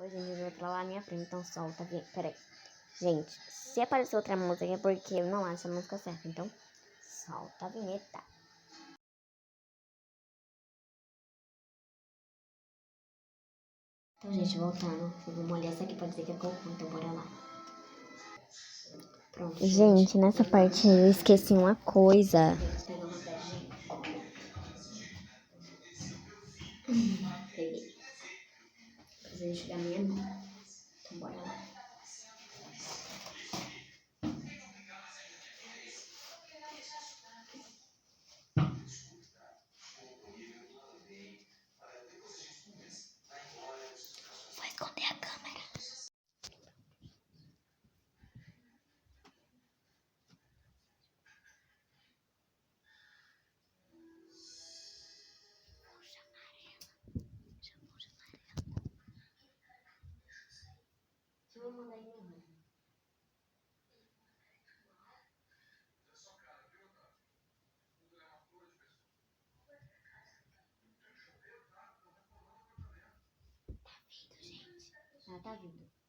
Hoje em dia eu vou pra lá minha prima, então solta. Peraí. Gente, se aparecer outra música é porque eu não acho a música certa. Então, solta a vinheta. Então, gente, voltando. Eu vou molhar essa aqui pra dizer que é cocô, então bora lá. Pronto, gente, nessa parte aí eu esqueci uma coisa. Peguei. Precisa enxugar minha mão. Então bora lá. Vou esconder a câmera. Vou chamar ela. Vou chamar ela. Deixa eu mandar aí mesmo. Tá vindo, gente. Ela tá vindo.